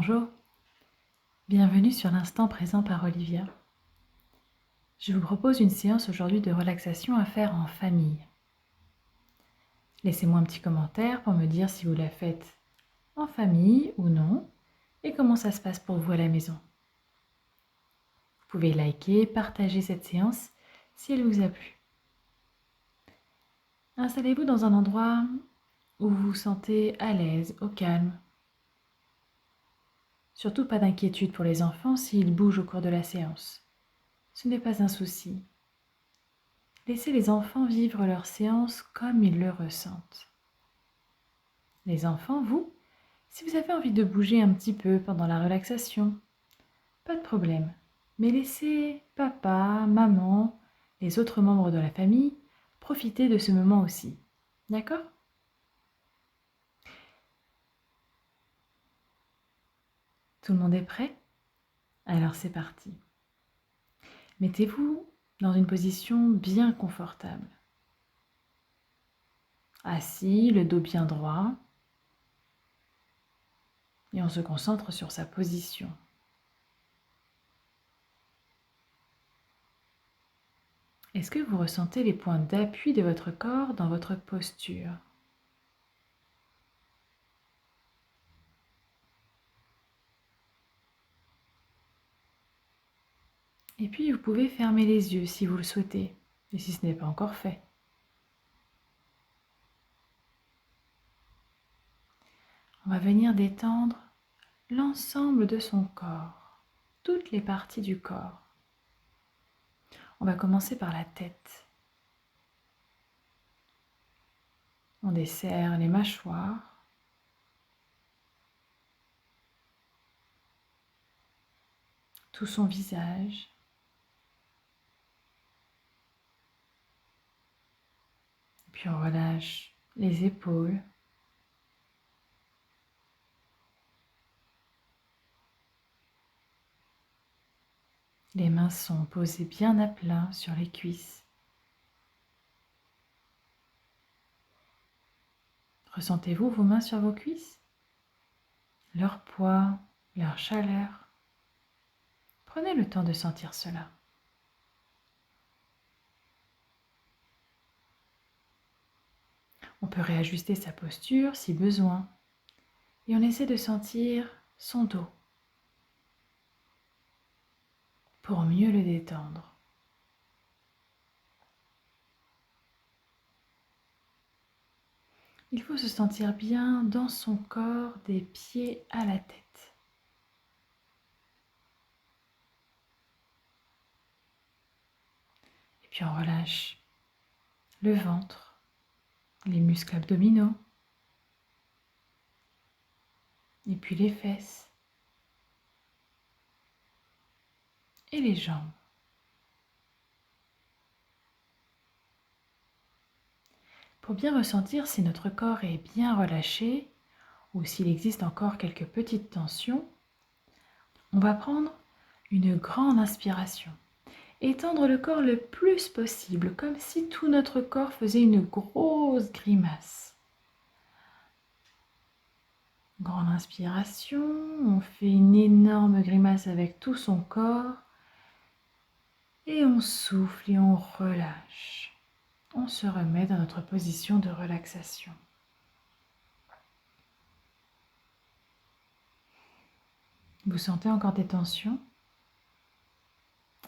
Bonjour, bienvenue sur l'instant présent par Olivia. Je vous propose une séance aujourd'hui de relaxation à faire en famille. Laissez-moi un petit commentaire pour me dire si vous la faites en famille ou non et comment ça se passe pour vous à la maison. Vous pouvez liker, partager cette séance si elle vous a plu. Installez-vous dans un endroit où vous vous sentez à l'aise, au calme. Surtout pas d'inquiétude pour les enfants s'ils bougent au cours de la séance. Ce n'est pas un souci. Laissez les enfants vivre leur séance comme ils le ressentent. Les enfants, vous, si vous avez envie de bouger un petit peu pendant la relaxation, pas de problème. Mais laissez papa, maman, les autres membres de la famille profiter de ce moment aussi. D'accord ? Tout le monde est prêt ? Alors c'est parti. Mettez-vous dans une position bien confortable. Assis, le dos bien droit. Et on se concentre sur sa position. Est-ce que vous ressentez les points d'appui de votre corps dans votre posture ? Et puis vous pouvez fermer les yeux si vous le souhaitez, et si ce n'est pas encore fait. On va venir détendre l'ensemble de son corps, toutes les parties du corps. On va commencer par la tête. On desserre les mâchoires. Tout son visage. Puis on relâche les épaules. Les mains sont posées bien à plat sur les cuisses. Ressentez-vous vos mains sur vos cuisses ? Leur poids, leur chaleur. Prenez le temps de sentir cela. On peut réajuster sa posture si besoin. Et on essaie de sentir son dos pour mieux le détendre. Il faut se sentir bien dans son corps, des pieds à la tête. Et puis on relâche le ventre, les muscles abdominaux, et puis les fesses et les jambes. Pour bien ressentir si notre corps est bien relâché ou s'il existe encore quelques petites tensions, on va prendre une grande inspiration. Étendre le corps le plus possible, comme si tout notre corps faisait une grosse grimace. Grande inspiration, on fait une énorme grimace avec tout son corps et on souffle et on relâche. On se remet dans notre position de relaxation. Vous sentez encore des tensions ?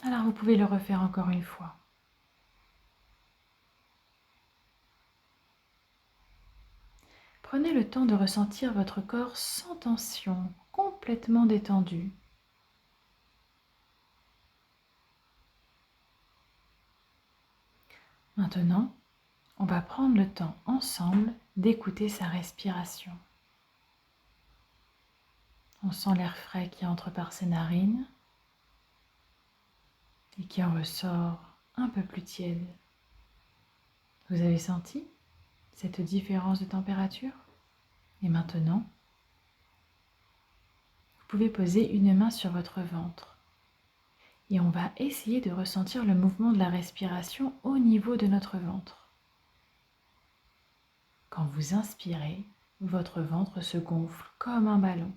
Alors vous pouvez le refaire encore une fois. Prenez le temps de ressentir votre corps sans tension, complètement détendu. Maintenant, on va prendre le temps ensemble d'écouter sa respiration. On sent l'air frais qui entre par ses narines et qui en ressort un peu plus tiède. Vous avez senti cette différence de température ? Et maintenant, vous pouvez poser une main sur votre ventre et on va essayer de ressentir le mouvement de la respiration au niveau de notre ventre. Quand vous inspirez, votre ventre se gonfle comme un ballon.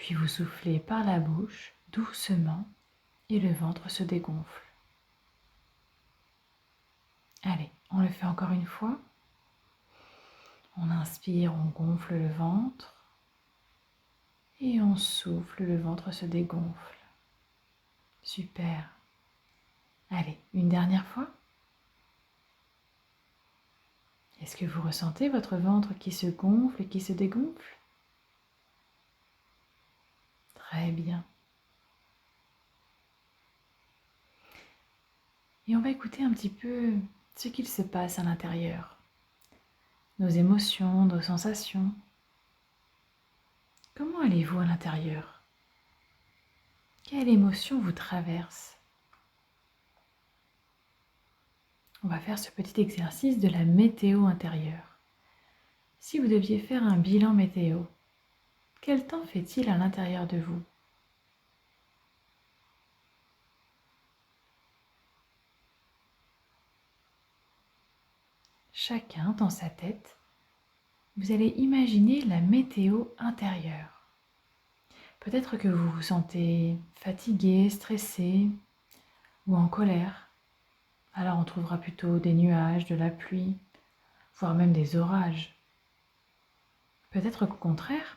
Puis vous soufflez par la bouche, doucement, et le ventre se dégonfle. Allez, on le fait encore une fois. On inspire, on gonfle le ventre. Et on souffle, le ventre se dégonfle. Super. Allez, une dernière fois. Est-ce que vous ressentez votre ventre qui se gonfle et qui se dégonfle? Très bien. Et on va écouter un petit peu ce qu'il se passe à l'intérieur. Nos émotions, nos sensations. Comment allez-vous à l'intérieur? Quelle émotion vous traverse? On va faire ce petit exercice de la météo intérieure. Si vous deviez faire un bilan météo, quel temps fait-il à l'intérieur de vous? Chacun dans sa tête, vous allez imaginer la météo intérieure. Peut-être que vous vous sentez fatigué, stressé ou en colère. Alors on trouvera plutôt des nuages, de la pluie, voire même des orages. Peut-être qu'au contraire,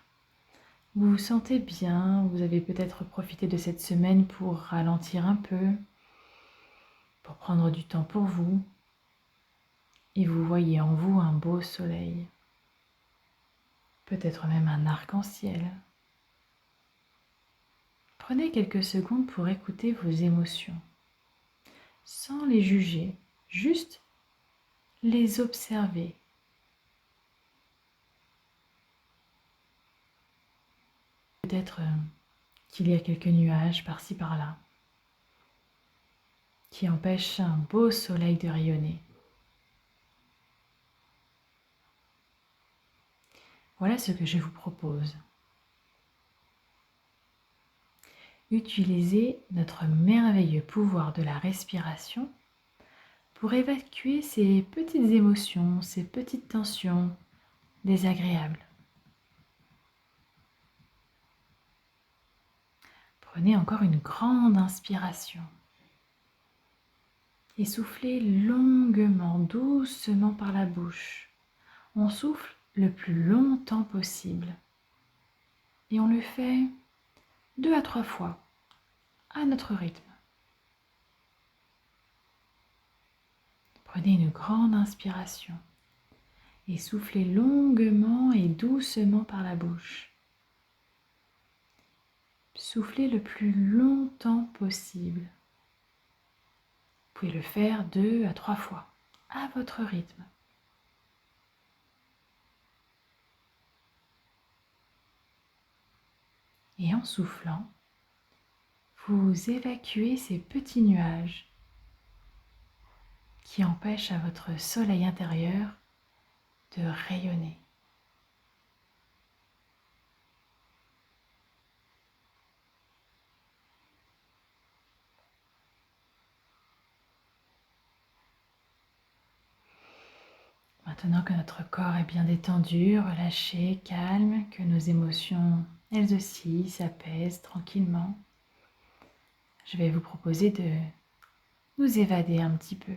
vous vous sentez bien, vous avez peut-être profité de cette semaine pour ralentir un peu, pour prendre du temps pour vous, et vous voyez en vous un beau soleil, peut-être même un arc-en-ciel. Prenez quelques secondes pour écouter vos émotions, sans les juger, juste les observer. Peut-être qu'il y a quelques nuages par-ci par-là qui empêchent un beau soleil de rayonner. Voilà ce que je vous propose. Utilisez notre merveilleux pouvoir de la respiration pour évacuer ces petites émotions, ces petites tensions désagréables. Prenez encore une grande inspiration et soufflez longuement, doucement par la bouche. On souffle le plus longtemps possible et on le fait 2 à 3 fois à notre rythme. Prenez une grande inspiration et soufflez longuement et doucement par la bouche. Soufflez le plus longtemps possible. Vous pouvez le faire 2 à 3 fois à votre rythme. Et en soufflant, vous évacuez ces petits nuages qui empêchent à votre soleil intérieur de rayonner. Maintenant que notre corps est bien détendu, relâché, calme, que nos émotions, elles aussi, s'apaisent tranquillement, je vais vous proposer de nous évader un petit peu.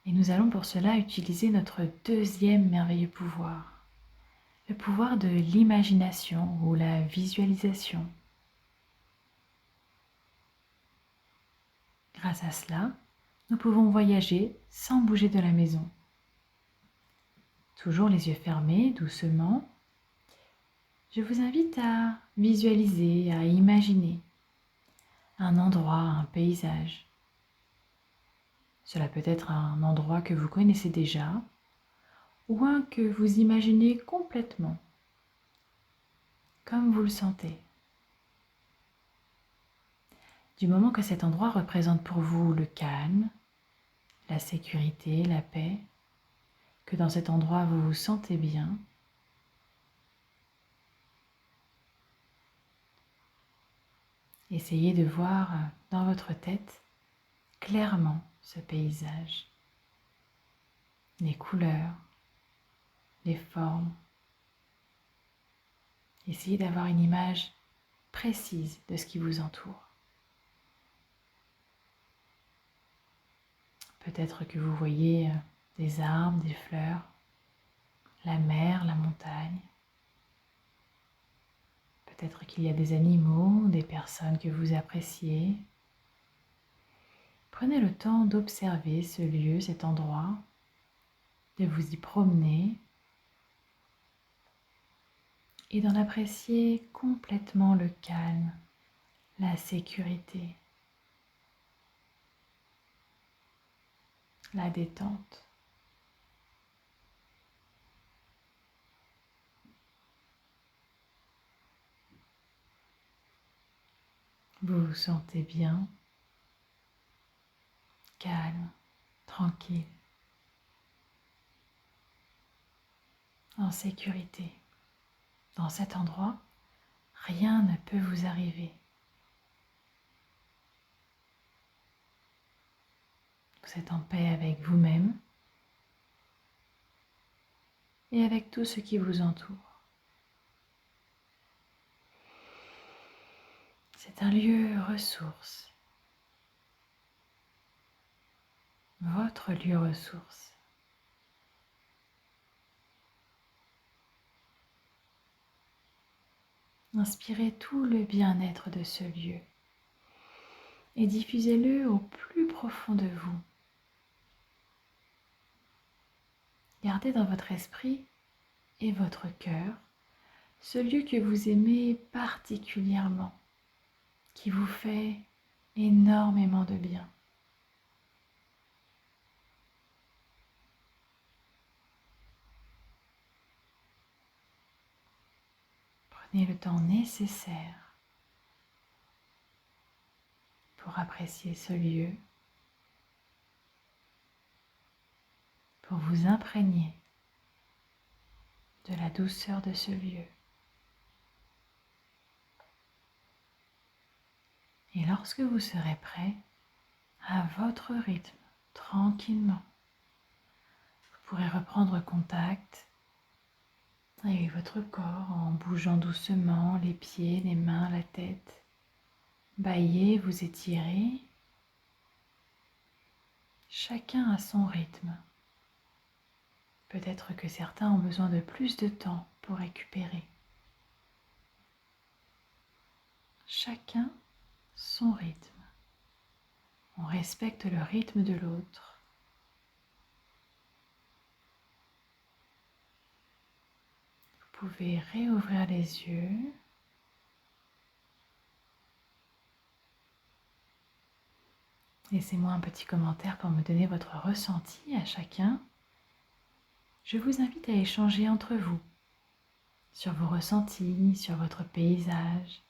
Et nous allons pour cela utiliser notre deuxième merveilleux pouvoir, le pouvoir de l'imagination ou la visualisation. Grâce à cela, nous pouvons voyager sans bouger de la maison. Toujours les yeux fermés, doucement, je vous invite à visualiser, à imaginer un endroit, un paysage. Cela peut être un endroit que vous connaissez déjà ou un que vous imaginez complètement, comme vous le sentez. Du moment que cet endroit représente pour vous le calme, la sécurité, la paix, que dans cet endroit vous vous sentez bien, essayez de voir dans votre tête clairement ce paysage, les couleurs, les formes, Essayez d'avoir une image précise de ce qui vous entoure. Peut-être que vous voyez des arbres, des fleurs, la mer, la montagne. Peut-être qu'il y a des animaux, des personnes que vous appréciez. Prenez le temps d'observer ce lieu, cet endroit, de vous y promener et d'en apprécier complètement le calme, la sécurité, la détente. Vous vous sentez bien, calme, tranquille, en sécurité. Dans cet endroit, rien ne peut vous arriver. Vous êtes en paix avec vous-même et avec tout ce qui vous entoure. C'est un lieu ressource, votre lieu ressource. Inspirez tout le bien-être de ce lieu et diffusez-le au plus profond de vous. Gardez dans votre esprit et votre cœur ce lieu que vous aimez particulièrement, qui vous fait énormément de bien. Prenez le temps nécessaire pour apprécier ce lieu, pour vous imprégner de la douceur de ce lieu. Et lorsque vous serez prêt, à votre rythme, tranquillement, vous pourrez reprendre contact avec votre corps en bougeant doucement les pieds, les mains, la tête. Baillez, vous étirez, chacun à son rythme. Peut-être que certains ont besoin de plus de temps pour récupérer. Chacun son rythme. On respecte le rythme de l'autre. Vous pouvez réouvrir les yeux. Laissez-moi un petit commentaire pour me donner votre ressenti à chacun. Je vous invite à échanger entre vous sur vos ressentis, sur votre paysage.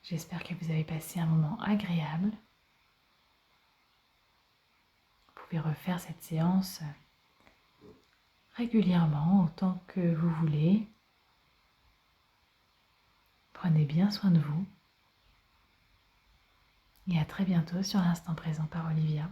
J'espère que vous avez passé un moment agréable. Vous pouvez refaire cette séance régulièrement, autant que vous voulez. Prenez bien soin de vous. Et à très bientôt sur l'Instant Présent par Olivia.